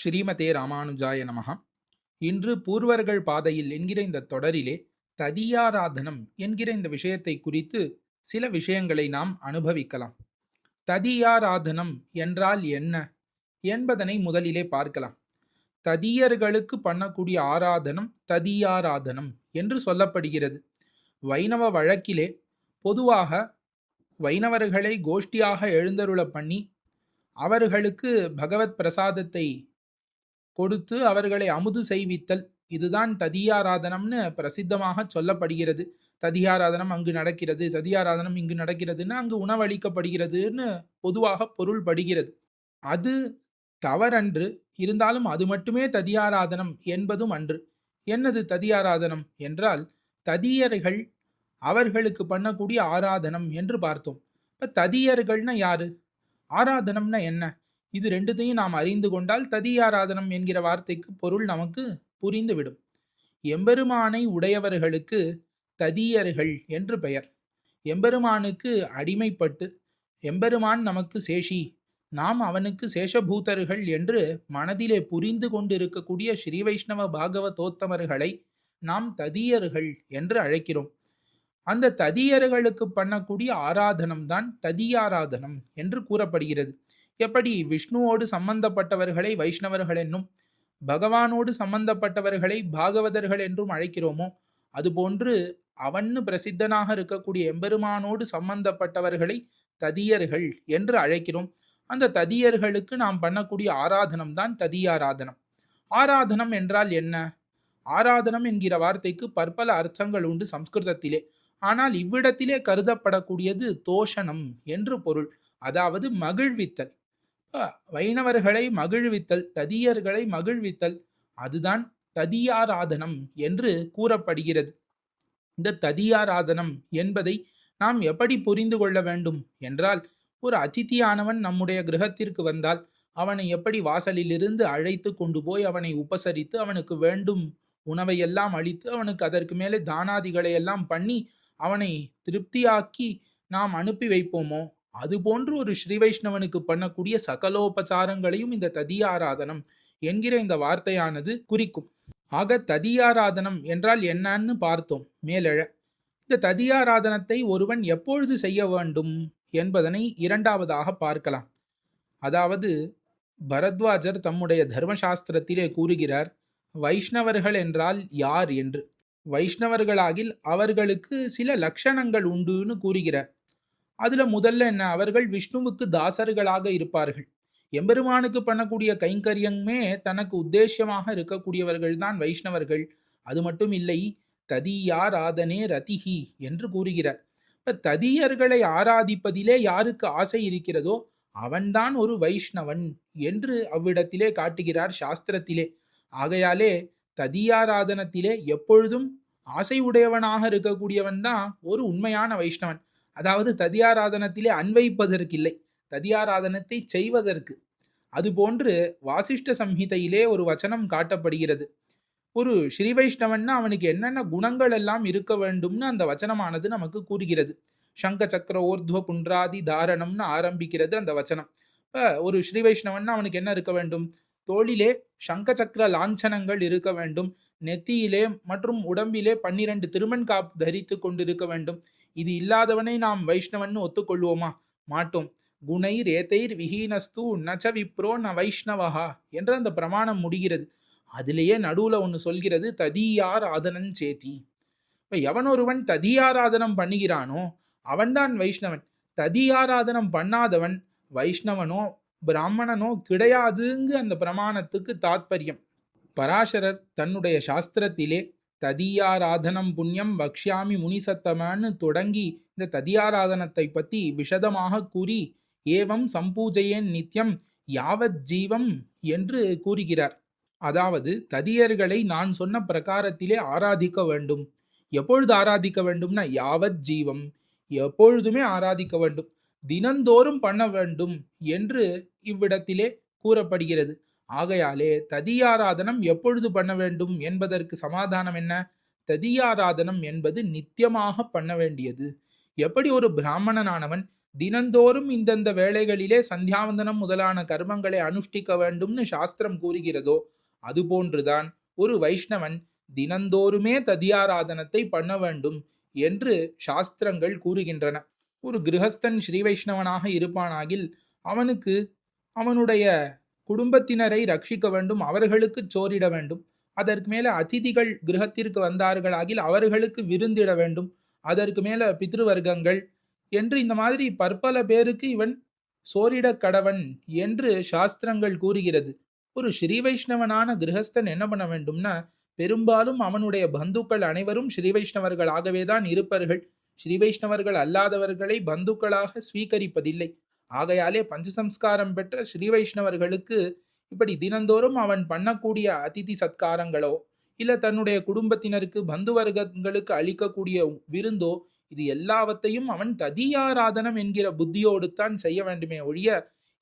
ஸ்ரீமதே ராமானுஜாய நமஹ. இன்று பூர்வர்கள் பாதையில் என்கிற இந்த தொடரிலே ததியாராதனம் என்கிற இந்த விஷயத்தை குறித்து சில விஷயங்களை நாம் அனுபவிக்கலாம். ததியாராதனம் என்றால் என்ன என்பதனை முதலிலே பார்க்கலாம். ததியர்களுக்கு பண்ணக்கூடிய ஆராதனம் ததியாராதனம் என்று சொல்லப்படுகிறது. வைணவ வழக்கிலே பொதுவாக வைணவர்களை கோஷ்டியாக எழுந்தருள பண்ணி அவர்களுக்கு பகவத் பிரசாதத்தை கொடுத்து அவர்களை அமுது செய்வித்தல், இதுதான் ததியாராதனம்னு பிரசித்தமாக சொல்லப்படுகிறது. ததியாராதனம் அங்கு நடக்கிறது, ததியாராதனம் இங்கு நடக்கிறதுன்னு அங்கு உணவளிக்கப்படுகிறதுன்னு பொதுவாக பொருள் படுகிறது. அது தவறன்று, இருந்தாலும் அது மட்டுமே ததியாராதனம் என்பதும் அன்று. என்னது ததியாராதனம் என்றால், ததியர்கள் அவர்களுக்கு பண்ணக்கூடிய ஆராதனம் என்று பார்த்தோம். இப்ப ததியர்கள்னா யாரு, ஆராதனம்னா என்ன, இது ரெண்டுத்தையும் நாம் அறிந்து கொண்டால் ததியாராதனம் என்கிற வார்த்தைக்கு பொருள் நமக்கு புரிந்துவிடும். எம்பெருமானை உடையவர்களுக்கு ததியர்கள் என்று பெயர். எம்பெருமானுக்கு அடிமைப்பட்டு எம்பெருமான் நமக்கு சேஷி, நாம் அவனுக்கு சேஷபூதர்கள் என்று மனதிலே புரிந்து கொண்டிருக்கக்கூடிய ஸ்ரீ வைஷ்ணவ பாகவதோத்தமர்களை நாம் ததியர்கள் என்று அழைக்கிறோம். அந்த ததியர்களுக்கு பண்ணக்கூடிய ஆராதனம் தான் ததியாராதனம் என்று கூறப்படுகிறது. எப்படி விஷ்ணுவோடு சம்பந்தப்பட்டவர்களை வைஷ்ணவர்கள் என்னும், பகவானோடு சம்பந்தப்பட்டவர்களை பாகவதர்கள் என்றும் அழைக்கிறோமோ, அதுபோன்று அவன்னு பிரசித்தனாக இருக்கக்கூடிய எம்பெருமானோடு சம்பந்தப்பட்டவர்களை ததியர்கள் என்று அழைக்கிறோம். அந்த ததியர்களுக்கு நாம் பண்ணக்கூடிய ஆராதனம் தான் ததியாராதனம். ஆராதனம் என்றால் என்ன? ஆராதனம் என்கிற வார்த்தைக்கு பற்பல அர்த்தங்கள் உண்டு சம்ஸ்கிருதத்திலே. ஆனால் இவ்விடத்திலே கருதப்படக்கூடியது தோஷணம் என்று பொருள், அதாவது மகிழ்வித்தல். வைணவர்களை மகிழ்வித்தல், ததியர்களை மகிழ்வித்தல், அதுதான் ததியாராதனம் என்று கூறப்படுகிறது. இந்த ததியாராதனம் என்பதை நாம் எப்படி புரிந்து கொள்ள வேண்டும் என்றால், ஒரு அதிதியானவன் நம்முடைய கிரகத்திற்கு வந்தால் அவனை எப்படி வாசலிலிருந்து அழைத்து கொண்டு போய் அவனை உபசரித்து அவனுக்கு வேண்டும் உணவையெல்லாம் அளித்து அவனுக்கு அதற்கு மேலே தானாதிகளை எல்லாம் பண்ணி அவனை திருப்தியாக்கி நாம் அனுப்பி வைப்போமோ, அதுபோன்று ஒரு ஸ்ரீ வைஷ்ணவனுக்கு பண்ணக்கூடிய சகலோபசாரங்களையும் இந்த ததியாராதனம் என்கிற இந்த வார்த்தையானது குறிக்கும். ஆக ததியாராதனம் என்றால் என்னன்னு பார்த்தோம் மேலெழ. இந்த ததியாராதனத்தை ஒருவன் எப்பொழுது செய்ய வேண்டும் என்பதனை இரண்டாவதாக பார்க்கலாம். அதாவது பரத்வாஜர் தம்முடைய தர்மசாஸ்திரத்திலே கூறுகிறார், வைஷ்ணவர்கள் என்றால் யார் என்று. வைஷ்ணவர்களாகில் அவர்களுக்கு சில லட்சணங்கள் உண்டுன்னு கூறுகிறார். அதுல முதல்ல என்ன, அவர்கள் விஷ்ணுவுக்கு தாசர்களாக இருப்பார்கள். எம்பெருமானுக்கு பண்ணக்கூடிய கைங்கரியமே தனக்கு உத்தேசியமாக இருக்கக்கூடியவர்கள் தான் வைஷ்ணவர்கள். அது மட்டும் இல்லை, ததியாராதனே ரதிஹி என்று கூறுகிறார். இப்ப ததியர்களை ஆராதிப்பதிலே யாருக்கு ஆசை இருக்கிறதோ அவன்தான் ஒரு வைஷ்ணவன் என்று அவ்விடத்திலே காட்டுகிறார் சாஸ்திரத்திலே. ஆகையாலே ததியாராதனத்திலே எப்பொழுதும் ஆசை உடையவனாக இருக்கக்கூடியவன் தான் ஒரு உண்மையான வைஷ்ணவன். அதாவது ததியாராதனத்திலே அன்வைப்பதற்கில்லை, ததியாராதனத்தை செய்வதற்கு. அதுபோன்று வாசிஷ்ட சம்ஹிதையிலே ஒரு வச்சனம் காட்டப்படுகிறது. ஒரு ஸ்ரீ வைஷ்ணவன்னா அவனுக்கு என்னென்ன குணங்கள் எல்லாம் இருக்க வேண்டும்னு அந்த வச்சனமானது நமக்கு கூறுகிறது. சங்க சக்கர ஓர்துவ புன்றாதி தாரணம்னு ஆரம்பிக்கிறது அந்த வச்சனம். ஒரு ஸ்ரீ வைஷ்ணவன்னா அவனுக்கு என்ன இருக்க வேண்டும்? தோளிலே சங்க சக்கர லாஞ்சனங்கள் இருக்க வேண்டும், நெத்தியிலே மற்றும் உடம்பிலே 12 திருமண் காப்பு தரித்து கொண்டிருக்க வேண்டும். இது இல்லாதவனை நாம் வைஷ்ணவன் ஒத்துக்கொள்வோமா? மாட்டோம். குணைர் ஏதைர் விஹீனஸ்து நச்ச விப்ரோ ந வைஷ்ணவஹா என்ற அந்த பிரமாணம் முடிகிறது. அதிலேயே நடுவுல ஒன்று சொல்கிறது, ததியார் ஆதனஞ்சேதி. இப்ப எவனொருவன் ததியாராதனம் பண்ணுகிறானோ அவன்தான் வைஷ்ணவன். ததியாராதனம் பண்ணாதவன் வைஷ்ணவனோ பிராமணனோ கிடையாதுங்க அந்த பிரமாணத்துக்கு தாத்பரியம். பராசரர் தன்னுடைய சாஸ்திரத்திலே ததியாராதனம் புண்ணியம் வக்ஷ்யாமி முனிசத்தமன்னு தொடங்கி இந்த ததியாராதனத்தை பற்றி விஷதமாக கூறி, ஏவம் சம்பூஜையேன் நித்யம் யாவத் ஜீவம் என்று கூறுகிறார். அதாவது ததியர்களை நான் சொன்ன பிரகாரத்திலே ஆராதிக்க வேண்டும். எப்பொழுது ஆராதிக்க வேண்டும்னா யாவத் ஜீவம், எப்பொழுதுமே ஆராதிக்க வேண்டும், தினந்தோறும் பண்ண வேண்டும் என்று இவ்விடத்திலே கூறப்படுகிறது. ஆகையாலே ததியாராதனம் எப்பொழுது பண்ண வேண்டும் என்பதற்கு சமாதானம் என்ன? ததியாராதனம் என்பது நித்தியமாக பண்ண வேண்டியது. எப்படி ஒரு பிராமணனானவன் தினந்தோறும் இந்தந்த வேளைகளிலே சந்தியாவந்தனம் முதலான கர்மங்களை அனுஷ்டிக்க வேண்டும்னு சாஸ்திரம் கூறுகிறதோ அதுபோன்றுதான் ஒரு வைஷ்ணவன் தினந்தோறுமே ததியாராதனத்தை பண்ண வேண்டும் என்று சாஸ்திரங்கள் கூறுகின்றன. ஒரு கிரகஸ்தன் ஸ்ரீ வைஷ்ணவனாக இருப்பானாகில் அவனுக்கு அவனுடைய குடும்பத்தினரை ரட்சிக்க வேண்டும், அவர்களுக்கு சோறிட வேண்டும். அதற்கு மேல அதிதிகள் கிரகத்திற்கு வந்தார்களாகில் அவர்களுக்கு விருந்திட வேண்டும். அதற்கு மேல பித்ருவர்க்கங்கள் என்று இந்த மாதிரி பற்பல பேருக்கு இவன் சோரிட கடவன் என்று சாஸ்திரங்கள் கூறுகிறது. ஒரு ஸ்ரீ வைஷ்ணவனான கிரகஸ்தன் என்ன பண்ண வேண்டும்னா, பெரும்பாலும் அவனுடைய பந்துக்கள் அனைவரும் ஸ்ரீ வைஷ்ணவர்களாகவே தான் இருப்பார்கள். ஸ்ரீ வைஷ்ணவர்கள் அல்லாதவர்களை பந்துக்களாக ஸ்வீகரிப்பதில்லை. ஆகையாலே பஞ்சசம்ஸ்காரம் பெற்ற ஸ்ரீ வைஷ்ணவர்களுக்கு இப்படி தினந்தோறும் அவன் பண்ணக்கூடிய அதிதி சத்காரங்களோ இல்ல தன்னுடைய குடும்பத்தினருக்கு பந்துவர்க்கங்களுக்கு அளிக்கக்கூடிய விருந்தோ இது எல்லாவற்றையும் அவன் ததியாராதனம் என்கிற புத்தியோடு தான் செய்ய வேண்டுமே ஒழிய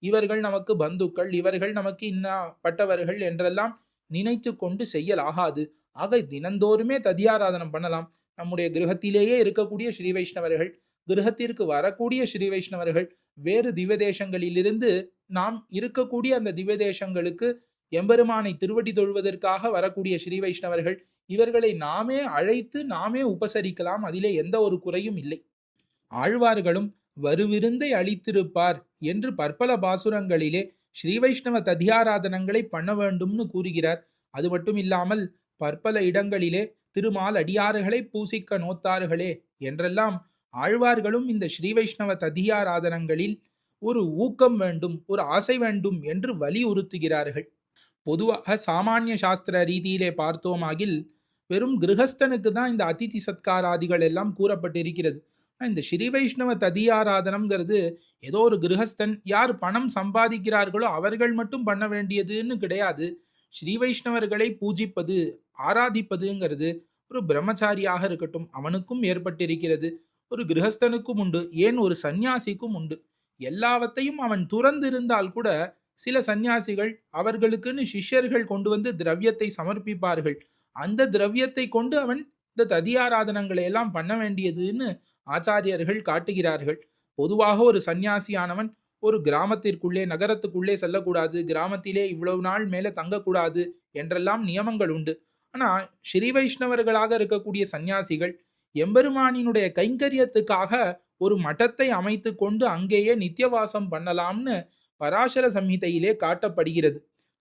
இவர்கள் நமக்கு பந்துக்கள், இவர்கள் நமக்கு இன்னப்பட்டவர்கள் என்றெல்லாம் நினைத்து கொண்டு செய்யலாகாது. ஆக தினந்தோறுமே ததியாராதனம் பண்ணலாம். நம்முடைய கிரகத்திலேயே இருக்கக்கூடிய ஸ்ரீ வைஷ்ணவர்கள், கிரகத்திற்கு வரக்கூடிய ஸ்ரீ வைஷ்ணவர்கள், வேறு திவ்ய தேசங்களிலிருந்து நாம் இருக்கக்கூடிய அந்த திவ்ய தேசங்களுக்கு எம்பெருமானை திருவடி தொழுவதற்காக வரக்கூடிய ஸ்ரீ வைஷ்ணவர்கள், இவர்களை நாமே அழைத்து நாமே உபசரிக்கலாம். அதிலே எந்த ஒரு குறையும் இல்லை. ஆழ்வார்களும் வருவிருந்தை அளித்திருப்பார் என்று பற்பல பாசுரங்களிலே ஸ்ரீ வைஷ்ணவ ததியாராதனங்களை பண்ண வேண்டும்னு கூறுகிறார். அது மட்டும் இல்லாமல் பற்பல இடங்களிலே திருமால் அடியார்களை பூசிக்க நோத்தார்களே என்றெல்லாம் ஆழ்வார்களும் இந்த ஸ்ரீ வைஷ்ணவ ததியாராதனங்களில் ஒரு ஊக்கம் வேண்டும், ஒரு ஆசை வேண்டும் என்று வலியுறுத்துகிறார்கள். பொதுவாக சாமானிய சாஸ்திர ரீதியிலே பார்த்தோமாகில் வெறும் கிரகஸ்தனுக்கு தான் இந்த அதிதி சத்காராதிகள் எல்லாம் கூறப்பட்டிருக்கிறது. இந்த ஸ்ரீ வைஷ்ணவ ததியாராதனம்ங்கிறது ஏதோ ஒரு கிரகஸ்தன் யார் பணம் சம்பாதிக்கிறார்களோ அவர்கள் மட்டும் பண்ண வேண்டியதுன்னு கிடையாது. ஸ்ரீ வைஷ்ணவர்களை பூஜிப்பது, ஆராதிப்பதுங்கிறது ஒரு பிரம்மச்சாரியாக இருக்கட்டும் அவனுக்கும் ஏற்பட்டிருக்கிறது, ஒரு கிரகஸ்தனுக்கும் உண்டு, ஏன் ஒரு சந்நியாசிக்கும் உண்டு. எல்லாவற்றையும் அவன் துறந்திருந்தால் கூட சில சந்நியாசிகள் அவர்களுக்குன்னு சிஷ்யர்கள் கொண்டு வந்து திரவியத்தை சமர்ப்பிப்பார்கள். அந்த திரவியத்தை கொண்டு அவன் இந்த ததியாராதனங்களை எல்லாம் பண்ண வேண்டியதுன்னு ஆச்சாரியர்கள் காட்டுகிறார்கள். பொதுவாக ஒரு சந்நியாசியானவன் ஒரு கிராமத்திற்குள்ளே நகரத்துக்குள்ளே செல்லக்கூடாது, கிராமத்திலே இவ்வளவு நாள் மேல தங்கக்கூடாது என்றெல்லாம் நியமங்கள் உண்டு. ஆனா ஸ்ரீ வைஷ்ணவர்களாக இருக்கக்கூடிய சந்நியாசிகள் எம்பெருமானினுடைய கைங்கரியத்துக்காக ஒரு மட்டத்தை அமைத்து கொண்டு அங்கேயே நித்தியவாசம் பண்ணலாம்னு பராசர சம்ஹிதையிலே காட்டப்படுகிறது.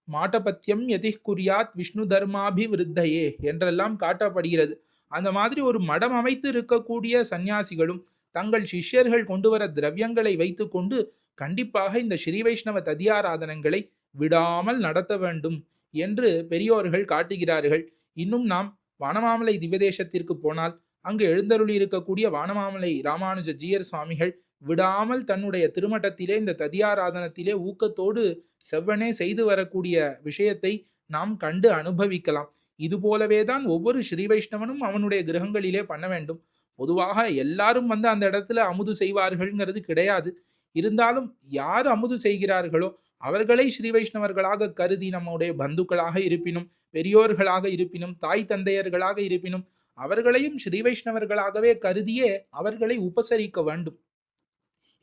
மாட்டபத்தியம் எதிக் குறியாத் விஷ்ணு தர்மாபிவிருத்தையே என்றெல்லாம் காட்டப்படுகிறது. அந்த மாதிரி ஒரு மடம் அமைத்து இருக்கக்கூடிய சந்நியாசிகளும் தங்கள் சிஷ்யர்கள் கொண்டு வர திரவியங்களை வைத்து கொண்டு கண்டிப்பாக இந்த ஸ்ரீ வைஷ்ணவ ததியாராதனங்களை விடாமல் நடத்த வேண்டும் என்று பெரியோர்கள் காட்டுகிறார்கள். இன்னும் நாம் வானமாமலை திவ்யதேசத்திற்கு போனால் அங்கு எழுந்தருளி இருக்கக்கூடிய வானமாமலை ராமானுஜ ஜீயர் சுவாமிகள் விடாமல் தன்னுடைய திருமட்டத்திலே இந்த ததியாராதனத்திலே ஊக்கத்தோடு செவ்வனே செய்து வரக்கூடிய விஷயத்தை நாம் கண்டு அனுபவிக்கலாம். இது போலவேதான் ஒவ்வொரு ஸ்ரீ வைஷ்ணவனும் அவனுடைய கிரகங்களிலே பண்ண வேண்டும். பொதுவாக எல்லாரும் வந்து அந்த இடத்துல அமுது செய்வார்கள்ங்கிறது கிடையாது. இருந்தாலும் யார் அமுது செய்கிறார்களோ அவர்களை ஸ்ரீ வைஷ்ணவர்களாக கருதி நம்முடைய பந்துக்களாக இருப்பினும், பெரியோர்களாக இருப்பினும், தாய் தந்தையர்களாக இருப்பினும் அவர்களையும் ஸ்ரீ வைஷ்ணவர்களாகவே கருதியே அவர்களை உபசரிக்க வேண்டும்.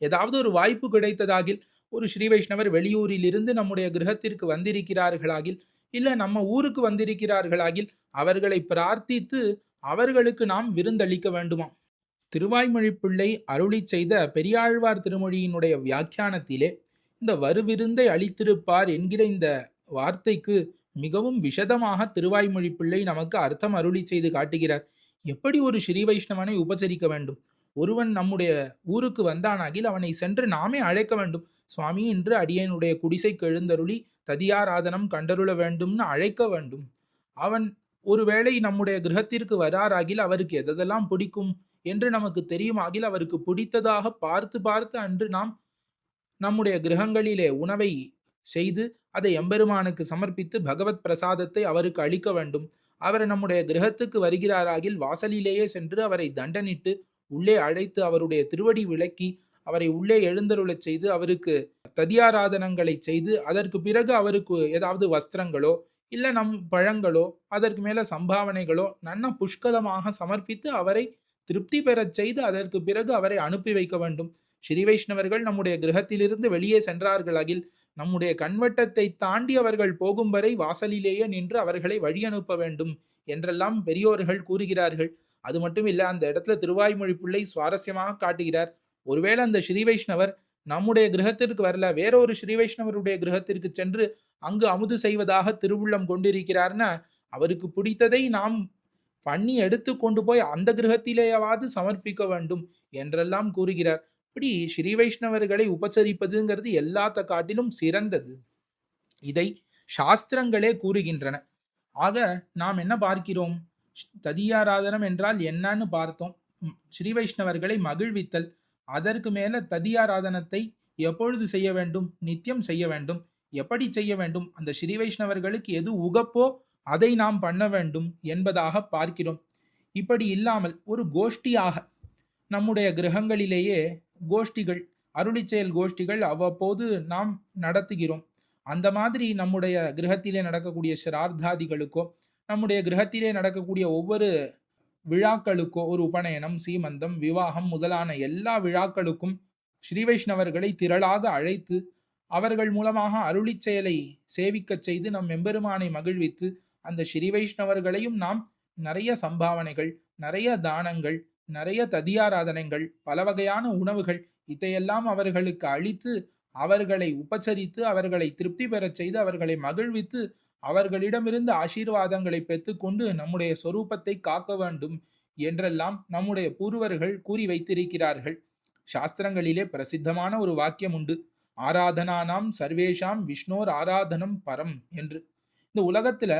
ஏதாவது ஒரு வாய்ப்பு கிடைத்ததாகில் ஒரு ஸ்ரீ வைஷ்ணவர் வெளியூரில் இருந்து நம்முடைய கிரகத்திற்கு வந்திருக்கிறார்களாகில் இல்ல நம்ம ஊருக்கு வந்திருக்கிறார்களாகில் அவர்களை பிரார்த்தித்து அவர்களுக்கு நாம் விருந்தளிக்க வேண்டுமாம். திருவாய்மொழி பிள்ளை அருளி செய்த பெரியாழ்வார் திருமொழியினுடைய வியாக்கியானத்திலே இந்த வருவிருந்தை அளித்திருப்பார் என்கிற இந்த வார்த்தைக்கு மிகவும் விஷதமாக திருவாய்மொழி பிள்ளை நமக்கு அர்த்தம் அருளி செய்து காட்டுகிறார். எப்படி ஒரு ஸ்ரீ வைஷ்ணவனை உபசரிக்க வேண்டும்? ஒருவன் நம்முடைய ஊருக்கு வந்தானாகில் அவனை சென்று நாமே அழைக்க வேண்டும். சுவாமி என்று அடியனுடைய குடிசைக்கு எழுந்தருளி ததியாராதனம் கண்டருள வேண்டும்னு அழைக்க வேண்டும். அவன் ஒருவேளை நம்முடைய கிரகத்திற்கு வராராகில் அவருக்கு எதெல்லாம் பிடிக்கும் என்று நமக்கு தெரியுமாகில் அவருக்கு பிடித்ததாக பார்த்து பார்த்து அன்று நாம் நம்முடைய கிரகங்களிலே உணவை செய்து அதை எம்பெருமானுக்கு சமர்ப்பித்து பகவத் பிரசாதத்தை அவருக்கு அளிக்க வேண்டும். அவர் நம்முடைய கிரகத்துக்கு வருகிறாராகில் வாசலிலேயே சென்று அவரை தண்டனிட்டு உள்ளே அழைத்து அவருடைய திருவடி விளக்கி அவரை உள்ளே எழுந்தருளச் செய்து அவருக்கு ததியாராதனங்களை செய்து அதற்கு பிறகு அவருக்கு ஏதாவது வஸ்திரங்களோ இல்ல நம் பழங்களோ அதற்கு மேல சம்பாவனைகளோ நன்ன புஷ்கலமாக சமர்ப்பித்து அவரை திருப்தி பெறச் செய்து அதற்கு பிறகு அவரை அனுப்பி வைக்க வேண்டும். ஸ்ரீ வைஷ்ணவர்கள் நம்முடைய கிரகத்திலிருந்து வெளியே சென்றார்களாகில் நம்முடைய கண்வட்டத்தை தாண்டி அவர்கள் போகும் வரை வாசலிலேயே நின்று அவர்களை வழி அனுப்ப வேண்டும் என்றெல்லாம் பெரியோர்கள் கூறுகிறார்கள். அது மட்டும் இல்ல, அந்த இடத்துல திருவாய்மொழி பிள்ளை சுவாரஸ்யமாக காட்டுகிறார். ஒருவேளை அந்த ஸ்ரீ வைஷ்ணவர் நம்முடைய கிரகத்திற்கு வரல, வேற ஒரு ஸ்ரீ வைஷ்ணவருடைய கிரகத்திற்கு சென்று அங்கு அமுது செய்வதாக திருவுள்ளம் கொண்டிருக்கிறார்னா, அவருக்கு பிடித்ததை நாம் பண்ணி எடுத்து கொண்டு போய் அந்த கிரகத்திலேயாவது சமர்ப்பிக்க வேண்டும் என்றெல்லாம் கூறுகிறார். இப்படி ஸ்ரீ வைஷ்ணவர்களை உபசரிப்பதுங்கிறது எல்லாத்த காட்டிலும் சிறந்தது. இதை சாஸ்திரங்களே கூறுகின்றன. ஆக நாம் என்ன பார்க்கிறோம்? ததியாராதனம் என்றால் என்னன்னு பார்த்தோம். ஸ்ரீ வைஷ்ணவர்களை மகிழ்வித்தல். அதற்கு மேல ததியாராதனத்தை எப்பொழுது செய்ய வேண்டும்? நித்தியம் செய்ய வேண்டும். எப்படி செய்ய வேண்டும்? அந்த ஸ்ரீ வைஷ்ணவர்களுக்கு எது உகப்போ அதை நாம் பண்ண வேண்டும் என்பதாக பார்க்கிறோம். இப்படி இல்லாமல் ஒரு கோஷ்டியாக நம்முடைய கிரகங்களிலேயே கோஷ்டிகள், அருளிச்செயல் கோஷ்டிகள் அவ்வப்போது நாம் நடத்துகிறோம். அந்த மாதிரி நம்முடைய கிரகத்திலே நடக்கக்கூடிய சிரார்த்தாதிகளுக்கோ, நம்முடைய கிரகத்திலே நடக்கக்கூடிய ஒவ்வொரு விழாக்களுக்கோ, ஒரு உபநயனம், சீமந்தம், விவாகம் முதலான எல்லா விழாக்களுக்கும் ஸ்ரீ வைஷ்ணவர்களை திரளாக அழைத்து அவர்கள் மூலமாக அருளிச் செயலை சேவிக்கச் செய்து நம் எம்பெருமானை மகிழ்வித்து அந்த ஸ்ரீ வைஷ்ணவர்களையும் நாம் நிறைய சம்பாவனைகள், நிறைய தானங்கள், நிறைய ததியாராதனைகள், பல வகையான உணவுகள் இதையெல்லாம் அவர்களுக்கு அளித்து அவர்களை உபசரித்து அவர்களை திருப்தி பெறச் செய்து அவர்களை மகிழ்வித்து அவர்களிடமிருந்து ஆசீர்வாதங்களை பெற்றுக்கொண்டு நம்முடைய சொரூபத்தை காக்க வேண்டும் என்றெல்லாம் நம்முடைய பூர்வர்கள் கூறி வைத்திருக்கிறார்கள். சாஸ்திரங்களிலே பிரசித்தமான ஒரு வாக்கியம் உண்டு. ஆராதனானாம் சர்வேஷாம் விஷ்ணோர் ஆராதனம் பரம் என்று. இந்த உலகத்துல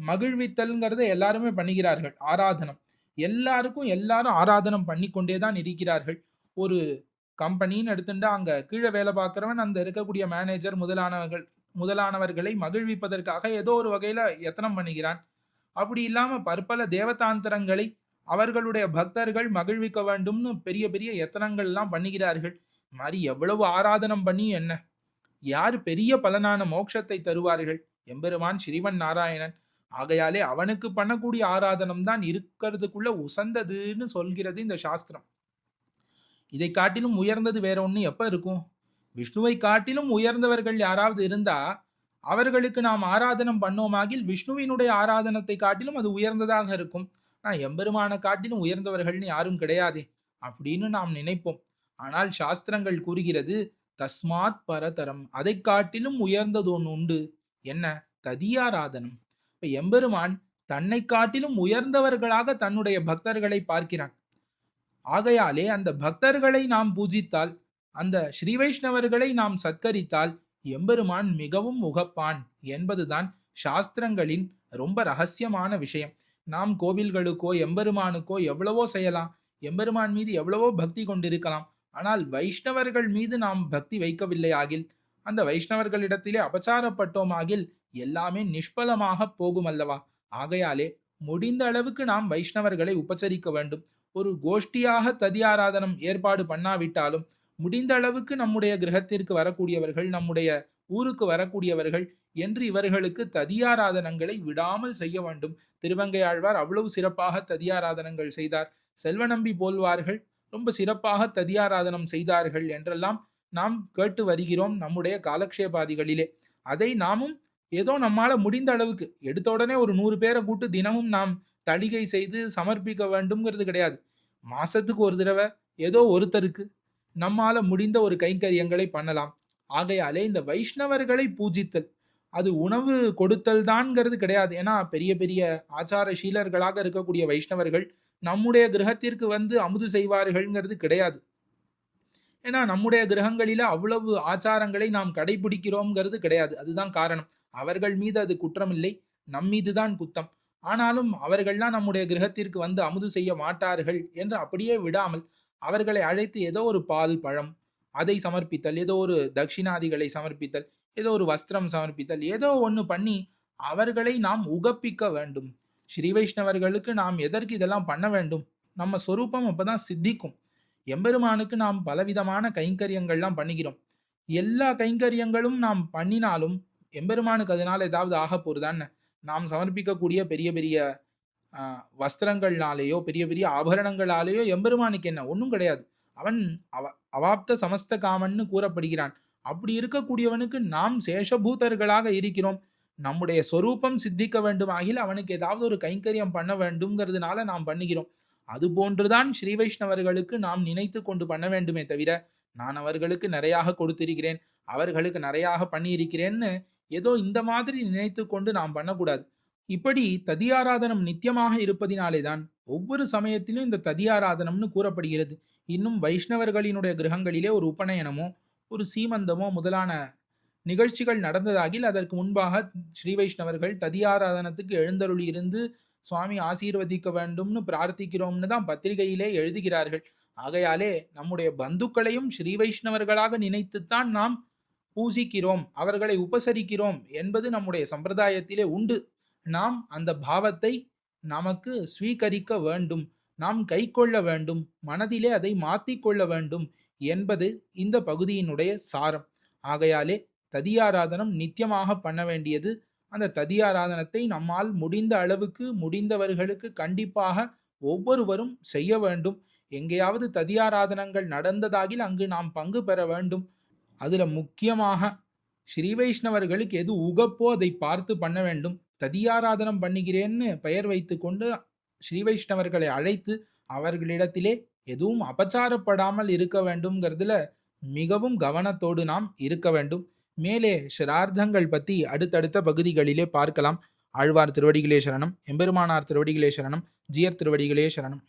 மகிழ்வித்தல்ங்கிறத எல்லாருமே பண்ணுகிறார்கள். ஆராதனம் எல்லாருக்கும் எல்லாரும் ஆராதனம் பண்ணி கொண்டேதான் இருக்கிறார்கள். ஒரு கம்பெனின்னு எடுத்துட்டா அங்க கீழே வேலை பார்க்கிறவன் அந்த இருக்கக்கூடிய மேனேஜர் முதலானவர்களை மகிழ்விப்பதற்காக ஏதோ ஒரு வகையில எத்தனம் பண்ணுகிறான். அப்படி இல்லாம பற்பல தேவதாந்திரங்களை அவர்களுடைய பக்தர்கள் மகிழ்விக்க வேண்டும்னு பெரிய பெரிய எத்தனங்கள் எல்லாம் பண்ணுகிறார்கள். மாதிரி எவ்வளவு ஆராதனம் பண்ணி என்ன, யார் பெரிய பலனான மோட்சத்தை தருவார்கள்? எம்பெருமான் ஸ்ரீவன் நாராயணன். ஆகையாலே அவனுக்கு பண்ணக்கூடிய ஆராதனம் தான் இருக்கிறதுக்குள்ள உசந்ததுன்னு சொல்கிறது இந்த சாஸ்திரம். இதை காட்டிலும் உயர்ந்தது வேற ஒண்ணு எப்ப இருக்கும்? விஷ்ணுவை காட்டிலும் உயர்ந்தவர்கள் யாராவது இருந்தா அவர்களுக்கு நாம் ஆராதனம் பண்ணோமாகில் விஷ்ணுவினுடைய ஆராதனத்தை காட்டிலும் அது உயர்ந்ததாக இருக்கும். நான் எம்பெருமான காட்டிலும் உயர்ந்தவர்கள்னு யாரும் கிடையாதே அப்படின்னு நாம் நினைப்போம். ஆனால் சாஸ்திரங்கள் கூறுகிறது தஸ்மாத் பரதரம், அதை காட்டிலும் உயர்ந்தது ஒன்று உண்டு. என்ன? ததியாராதனம். இப்ப எம்பெருமான் தன்னை காட்டிலும் உயர்ந்தவர்களாக தன்னுடைய பக்தர்களை பார்க்கிறான். ஆகையாலே அந்த பக்தர்களை நாம் பூஜித்தால், அந்த ஸ்ரீ வைஷ்ணவர்களை நாம் சத்கரித்தால் எம்பெருமான் மிகவும் உகப்பான் என்பதுதான் சாஸ்திரங்களின் ரொம்ப ரகசியமான விஷயம். நாம் கோவில்களுக்கோ எம்பெருமானுக்கோ எவ்வளவோ செய்யலாம், எம்பெருமான் மீது எவ்வளவோ பக்தி கொண்டிருக்கலாம். ஆனால் வைஷ்ணவர்கள் மீது நாம் பக்தி வைக்கவில்லை ஆகில், அந்த வைஷ்ணவர்களிடத்திலே அபச்சாரப்பட்டோமாகில் எல்லாமே நிஷ்பலமாக போகும் அல்லவா? ஆகையாலே முடிந்த அளவுக்கு நாம் வைஷ்ணவர்களை உபசரிக்க வேண்டும். ஒரு கோஷ்டியாக ததியாராதனம் ஏற்பாடு பண்ணாவிட்டாலும் முடிந்த அளவுக்கு நம்முடைய கிரகத்திற்கு வரக்கூடியவர்கள், நம்முடைய ஊருக்கு வரக்கூடியவர்கள் என்று இவர்களுக்கு ததியாராதனங்களை விடாமல் செய்ய வேண்டும். திருவங்கையாழ்வார் அவ்வளவு சிறப்பாக ததியாராதனங்கள் செய்தார். செல்வநம்பி போல்வார்கள் ரொம்ப சிறப்பாக ததியாராதனம் செய்தார்கள் என்றெல்லாம் நாம் கேட்டு வருகிறோம் நம்முடைய காலக்ஷேபாதிகளிலே. அதை நாமும் ஏதோ நம்மால முடிந்த அளவுக்கு எடுத்த உடனே ஒரு 100 பேரை கூட்டு தினமும் நாம் தளிகை செய்து சமர்ப்பிக்க வேண்டும்ங்கிறது கிடையாது. மாசத்துக்கு ஒரு தடவை ஏதோ ஒருத்தருக்கு நம்மால முடிந்த ஒரு கைங்கரியங்களை பண்ணலாம். ஆகையாலே இந்த வைஷ்ணவர்களை பூஜித்தல் அது உணவு கொடுத்தல் தான்ங்கிறது கிடையாது. ஏன்னா பெரிய பெரிய ஆச்சார சீலர்களாக இருக்கக்கூடிய வைஷ்ணவர்கள் நம்முடைய கிரகத்திற்கு வந்து அமுது செய்வார்கள்ங்கிறது கிடையாது. ஏன்னா நம்முடைய கிரகங்களில அவ்வளவு ஆச்சாரங்களை நாம் கடைபிடிக்கிறோம்ங்கிறது கிடையாது. அதுதான் காரணம். அவர்கள் மீது அது குற்றமில்லை, நம் மீதுதான் குத்தம். ஆனாலும் அவர்கள்லாம் நம்முடைய கிரகத்திற்கு வந்து அமுது செய்ய மாட்டார்கள் என்று அப்படியே விடாமல் அவர்களை அழைத்து ஏதோ ஒரு பால் பழம் அதை சமர்ப்பித்தல், ஏதோ ஒரு தட்சிணாதிகளை சமர்ப்பித்தல், ஏதோ ஒரு வஸ்திரம் சமர்ப்பித்தல், ஏதோ ஒன்று பண்ணி அவர்களை நாம் உகப்பிக்க வேண்டும். ஸ்ரீ வைஷ்ணவர்களுக்கு நாம் எதற்கு இதெல்லாம் பண்ண வேண்டும்? நம்ம சொரூபம் அப்பதான் சித்திக்கும். எம்பெருமானுக்கு நாம் பலவிதமான கைங்கரியங்கள்லாம் பண்ணுகிறோம். எல்லா கைங்கரியங்களும் நாம் பண்ணினாலும் எம்பெருமானுக்கு அதனால ஏதாவது ஆக போறதான்னு நாம் சமர்ப்பிக்கக்கூடிய பெரிய பெரிய வஸ்திரங்கள்னாலேயோ பெரிய பெரிய ஆபரணங்களாலேயோ எம்பெருமானுக்கு என்ன ஒன்றும் கிடையாது. அவன் அவாப்த சமஸ்த காமன்னு கூறப்படுகிறான். அப்படி இருக்கக்கூடியவனுக்கு நாம் சேஷபூதர்களாக இருக்கிறோம். நம்முடைய சொரூபம் சித்திக்க வேண்டுமாகில் அவனுக்கு ஏதாவது ஒரு கைங்கரியம் பண்ண வேண்டும்ங்கிறதுனால நாம் பண்ணுகிறோம். அதுபோன்றுதான் ஸ்ரீ வைஷ்ணவர்களுக்கு நாம் நினைத்து கொண்டு பண்ண வேண்டுமே தவிர, நான் அவர்களுக்கு நிறையாக கொடுத்திருக்கிறேன், அவர்களுக்கு நிறையாக பண்ணியிருக்கிறேன்னு ஏதோ இந்த மாதிரி நினைத்து கொண்டு நாம் பண்ணக்கூடாது. இப்படி ததியாராதனம் நித்தியமாக இருப்பதினாலே தான் ஒவ்வொரு சமயத்திலும் இந்த ததியாராதனம்னு கூறப்படுகிறது. இன்னும் வைஷ்ணவர்களினுடைய கிரகங்களிலே ஒரு உபநயனமோ ஒரு சீமந்தமோ முதலான நிகழ்ச்சிகள் நடந்ததாகில் அதற்கு முன்பாக ஸ்ரீ வைஷ்ணவர்கள் ததியாராதனத்துக்கு எழுந்தருளி இருந்து சுவாமி ஆசீர்வதிக்க வேண்டும்னு பிரார்த்திக்கிறோம்னு தான் பத்திரிகையிலே எழுதுகிறார்கள். ஆகையாலே நம்முடைய பந்துக்களையும் ஸ்ரீ வைஷ்ணவர்களாக நினைத்துத்தான் நாம் பூசிக்கிறோம், அவர்களை உபசரிக்கிறோம் என்பது நம்முடைய சம்பிரதாயத்திலே உண்டு. நாம் அந்த பாவத்தை நமக்கு ஸ்வீகரிக்க வேண்டும், நாம் கைக்கொள்ள வேண்டும், மனதிலே அதை மாற்றிக்கொள்ள வேண்டும் என்பது இந்த பகுதியினுடைய சாரம். ஆகையாலே ததியாராதனம் நித்தியமாக பண்ண வேண்டியது. அந்த ததியாராதனத்தை நம்மால் முடிந்த அளவுக்கு முடிந்தவர்களுக்கு கண்டிப்பாக ஒவ்வொருவரும் செய்ய வேண்டும். எங்கேயாவது ததியாராதனங்கள் நடந்ததாகில் அங்கு நாம் பங்கு பெற வேண்டும். அதுல முக்கியமாக ஸ்ரீ வைஷ்ணவர்களுக்கு எது உகப்போ அதை பார்த்து பண்ண வேண்டும். ததியாராதனம் பண்ணுகிறேன்னு பெயர் வைத்து கொண்டு ஸ்ரீ வைஷ்ணவர்களை அழைத்து அவர்களிடத்திலே எதுவும் அபச்சாரப்படாமல் இருக்க வேண்டும்ங்கிறதுல மிகவும் கவனத்தோடு நாம் இருக்க வேண்டும். மேலே ஸ்ரார்த்தங்கள் பற்றி அடுத்தடுத்த பகுதிகளிலே பார்க்கலாம். ஆழ்வார் திருவடிகளே சரணம், எம்பெருமானார் திருவடிகளே சரணம், ஜியர் திருவடிகளே சரணம்.